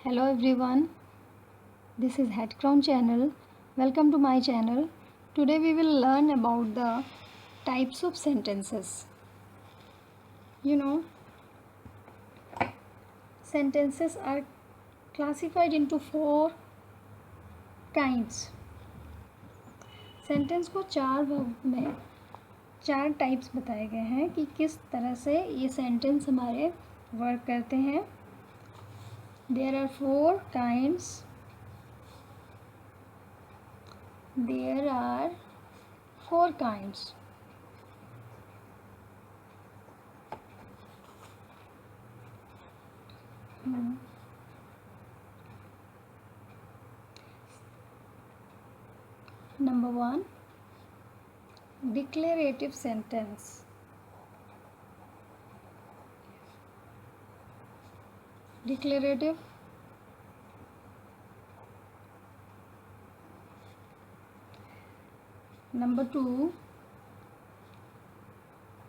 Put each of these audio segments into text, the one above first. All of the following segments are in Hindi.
Hello everyone, this is Headcrown channel. Welcome to my channel. Today we will learn about the types of sentences. You know, sentences are classified into four kinds. Sentence को चार भाग में चार टाइप्स बताए गए हैं कि किस तरह से ये सेंटेंस हमारे वर्क करते हैं. There are four kinds. There are four kinds. Number one, declarative sentence. Declarative. Number two,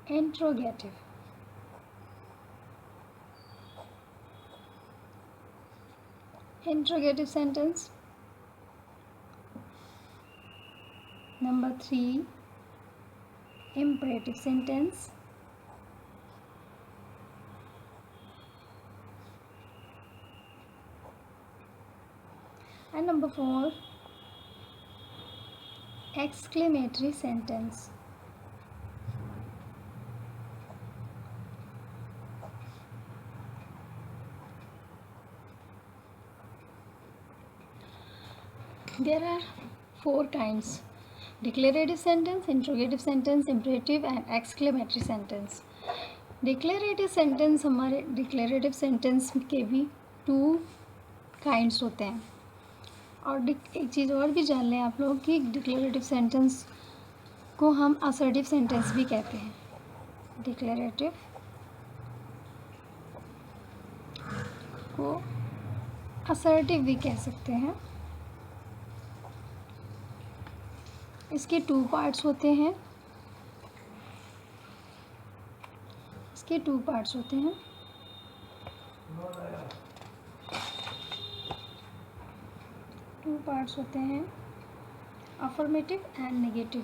interrogative. Interrogative sentence. Number three, imperative sentence. And number four, exclamatory sentence. There are four kinds: declarative sentence, interrogative sentence, imperative and exclamatory sentence. Declarative sentence हमारे डिक्लेरेटिव सेंटेंस के भी टू काइंड्स होते हैं. और एक चीज़ और भी जान लें आप लोग कि डिक्लेरेटिव सेंटेंस को हम असर्टिव सेंटेंस भी कहते हैं. डिक्लेरेटिव को असर्टिव भी कह सकते हैं. इसके टू पार्ट्स होते हैं. Affirmative and negative.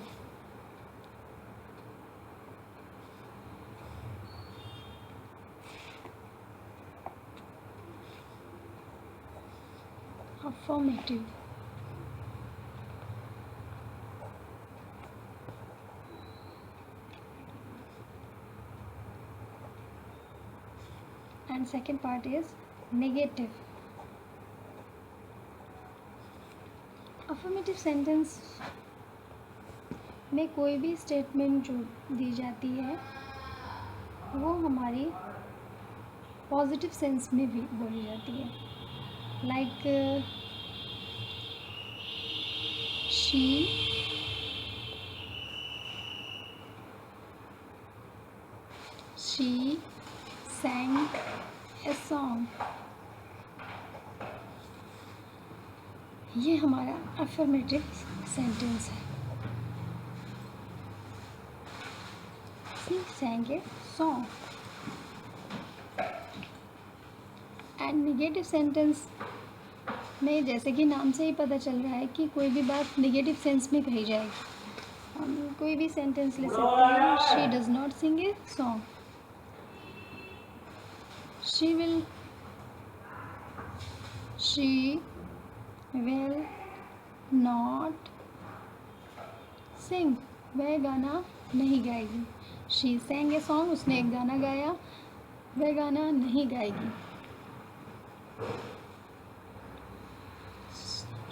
Affirmative and second part is negative. Affirmative sentence में कोई भी स्टेटमेंट जो दी जाती है वो हमारी पॉजिटिव सेंस में भी बोली जाती है. Like she sang a song. ये हमारा अफर्मेटिव सेंटेंस है. She sang a song. And negative sentence में जैसे कि नाम से ही पता चल रहा है कि कोई भी बात नेगेटिव सेंस में कही जाएगी. हम कोई भी सेंटेंस ले सकते हैं. She does not sing a song. she will not sing. वह गाना नहीं गाएगी. she sang a song. उसने एक गाना गाया. वह गाना नहीं गाएगी.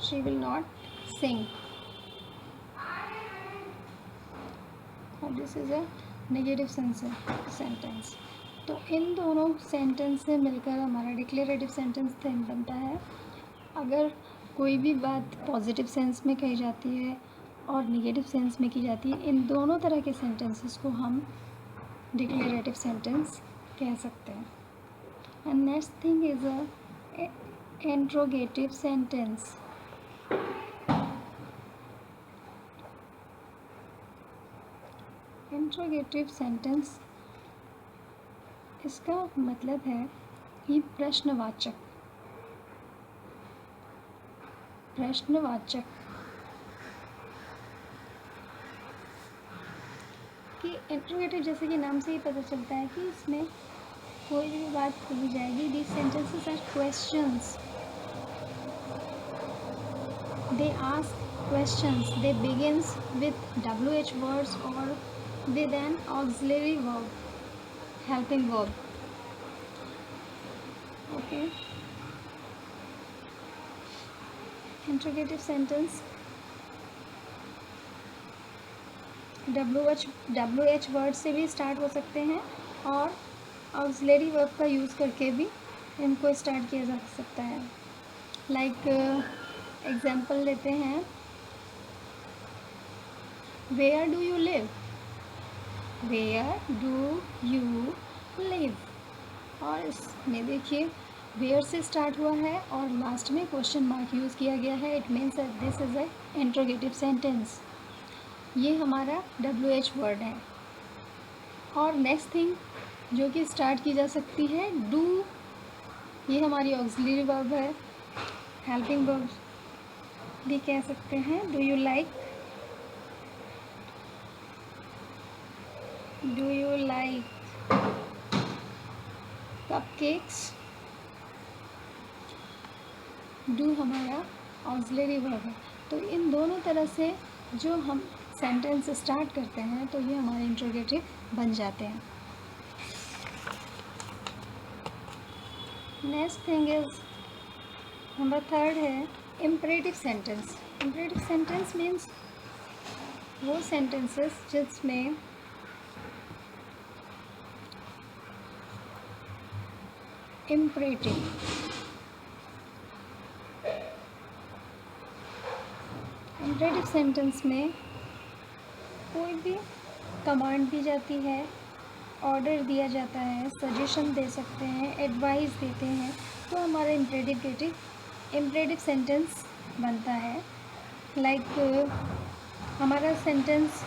she will not sing. this is a negative sentence. तो इन दोनों सेंटेंस से मिलकर हमारा डिक्लेरेटिव सेंटेंस बनता है. अगर कोई भी बात पॉजिटिव सेंस में कही जाती है और नेगेटिव सेंस में की जाती है, इन दोनों तरह के सेंटेंसेस को हम डिक्लेरेटिव सेंटेंस कह सकते हैं. And next thing is a interrogative sentence. Interrogative sentence इसका मतलब है कि प्रश्नवाचक. प्रश्नवाचक कि इंट्रोगेटिव जैसे कि नाम से ही पता चलता है कि इसमें कोई भी बात पूछी जाएगी. These sentences are questions. They ask questions. They begins with WH words or with an auxiliary verb, helping verb. Okay. Interrogative sentence. WH word से भी स्टार्ट हो सकते हैं और ऑक्सिलरी वर्ब का यूज़ करके भी इनको स्टार्ट किया जा सकता है. लाइक एग्जाम्पल लेते हैं. Where do you live? Where do you live? और इसमें देखिए where से स्टार्ट हुआ है और लास्ट में क्वेश्चन मार्क यूज़ किया गया है. It means this is a interrogative sentence. ये हमारा WH वर्ड है. और नेक्स्ट थिंग जो कि स्टार्ट की जा सकती है डू. ये हमारी ऑक्सिलरी वर्ब है. हेल्पिंग वर्ब भी कह सकते हैं. Do you like, do you like cupcakes? do हमारा ऑक्सिलरी वर्ब है. तो इन दोनों तरह से जो हम सेंटेंस स्टार्ट करते हैं तो ये हमारे इंट्रोगेटिव बन जाते हैं. नेक्स्ट थिंग इज नंबर 3 है imperative sentence. Imperative sentence means वो सेंटेंसेस जिसमें इम्परेटिव सेंटेंस में कोई भी कमांड दी जाती है, ऑर्डर दिया जाता है, सजेशन दे सकते हैं, एडवाइस देते हैं, तो हमारा इम्परेटिव सेंटेंस बनता है. लाइक हमारा सेंटेंस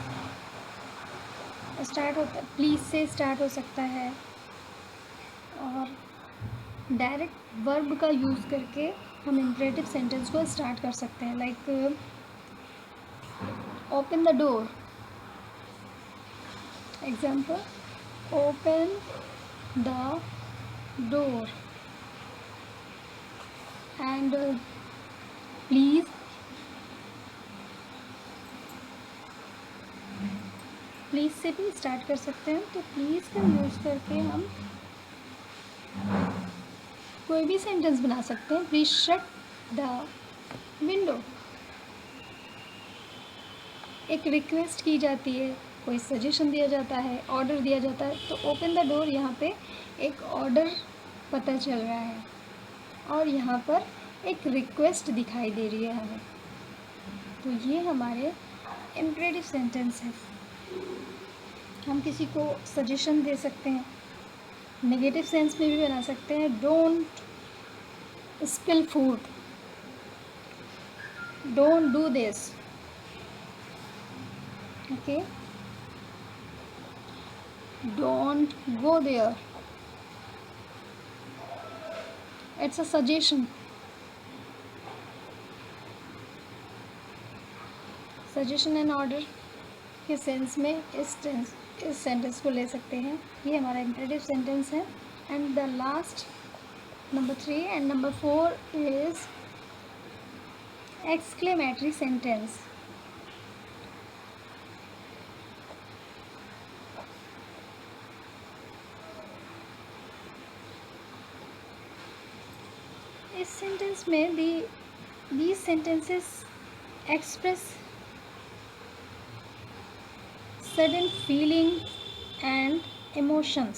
स्टार्ट होता प्लीज़ से स्टार्ट हो सकता है और डायरेक्ट वर्ब का यूज़ करके हम इम्परेटिव सेंटेंस को स्टार्ट कर सकते हैं. Like open the door. Example open the door. And please से भी स्टार्ट कर सकते हैं. तो प्लीज़ का यूज़ करके हम कोई भी सेंटेंस बना सकते हैं. Please shut the window. एक रिक्वेस्ट की जाती है, कोई सजेशन दिया जाता है, ऑर्डर दिया जाता है. तो ओपन द डोर यहाँ पे एक ऑर्डर पता चल रहा है और यहाँ पर एक रिक्वेस्ट दिखाई दे रही है हमें. तो ये हमारे इम्परेटिव सेंटेंस है. हम किसी को सजेशन दे सकते हैं. नेगेटिव सेंस में भी बना सकते हैं. Don't spill food. Don't do this. Okay. Don't go there. It's a suggestion. Suggestion and order के सेंस में इस सेंटेंस को ले सकते हैं. ये हमारा इम्परेटिव सेंटेंस है. And the last number 3 and number 4 is exclamatory sentence. इस सेंटेंस में these sentences express sudden feeling and emotions.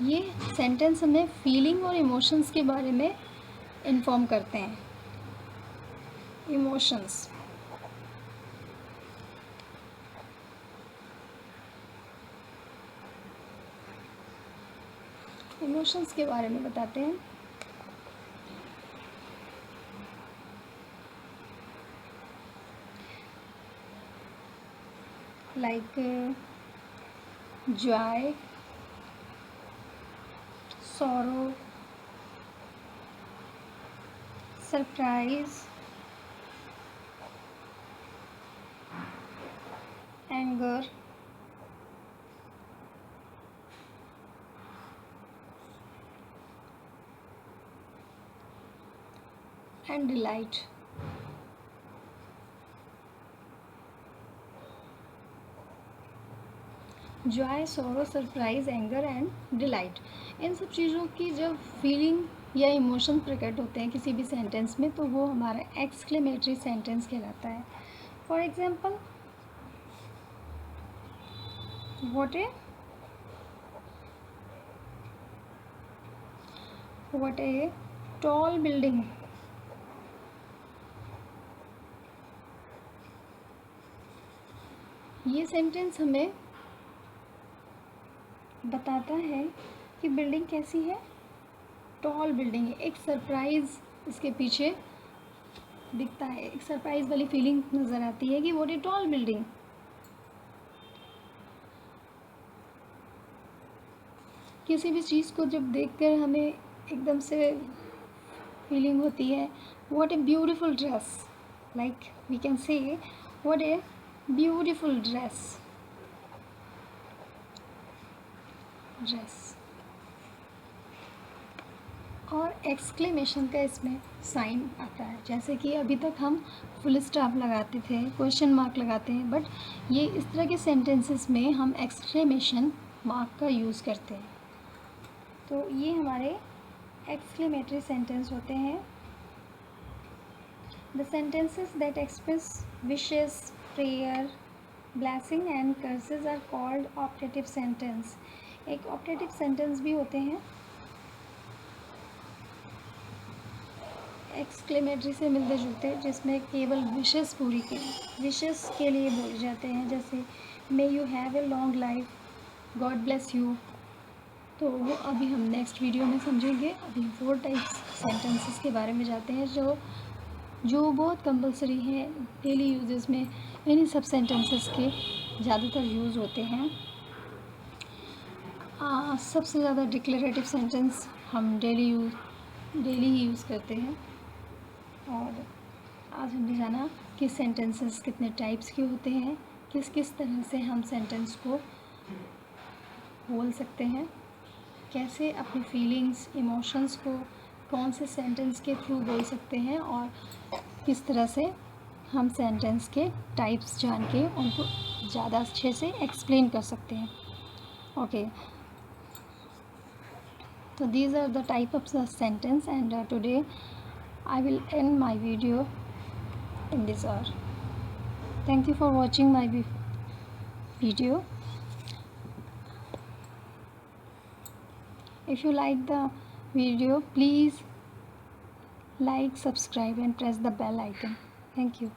ये सेंटेंस हमें फीलिंग और इमोशंस के बारे में इन्फॉर्म करते हैं. इमोशंस के बारे में बताते हैं. Like joy, sorrow, surprise, anger, and delight. Joy, sorrow, surprise, anger and delight, इन सब चीज़ों की जब फीलिंग या इमोशन प्रकट होते हैं किसी भी सेंटेंस में तो वो हमारा एक्सक्लेमेटरी सेंटेंस कहलाता है. For example, what a tall building. ये सेंटेंस हमें बताता है कि बिल्डिंग कैसी है, टॉल बिल्डिंग है. एक सरप्राइज़ इसके पीछे दिखता है, एक सरप्राइज़ वाली फीलिंग नज़र आती है कि व्हाट ए टॉल बिल्डिंग. किसी भी चीज़ को जब देखकर हमें एकदम से फीलिंग होती है what a beautiful dress, like we can say what a beautiful dress. और एक्सक्लेमेशन का इसमें साइन आता है. जैसे कि अभी तक हम फुल स्टॉप लगाते थे, क्वेश्चन मार्क लगाते हैं, बट ये इस तरह के सेंटेंसेस में हम एक्सक्लेमेशन मार्क का यूज़ करते हैं. तो ये हमारे एक्सक्लेमेटरी सेंटेंस होते हैं. The sentences that express wishes, prayer, blessing and curses are called optative sentence. एक ऑप्टेटिव सेंटेंस भी होते हैं, एक्सक्लेमेटरी से मिलते जुलते, जिसमें केवल विशेस विशेस के लिए बोले जाते हैं. जैसे may you have a long life, God bless you. तो वो अभी हम नेक्स्ट वीडियो में समझेंगे. अभी 4 टाइप्स सेंटेंसेस के बारे में जाते हैं जो बहुत कंपलसरी है डेली यूजेस में. इन्हीं सब सेंटेंसेस के ज़्यादातर यूज़ होते हैं. सबसे ज़्यादा डिक्लेरेटिव सेंटेंस हम डेली ही यूज़ करते हैं. और आज हमने जाना कि सेंटेंसेस कितने टाइप्स के होते हैं, किस किस तरह से हम सेंटेंस को बोल सकते हैं, कैसे अपनी फीलिंग्स, इमोशंस को कौन से सेंटेंस के थ्रू बोल सकते हैं, और किस तरह से हम सेंटेंस के टाइप्स जान के उनको ज़्यादा अच्छे से एक्सप्लेन कर सकते हैं. Okay, so these are the type of the sentence, and today I will end my video in this hour. Thank you for watching my video. If you like the video, please like, subscribe and press the bell icon. Thank you.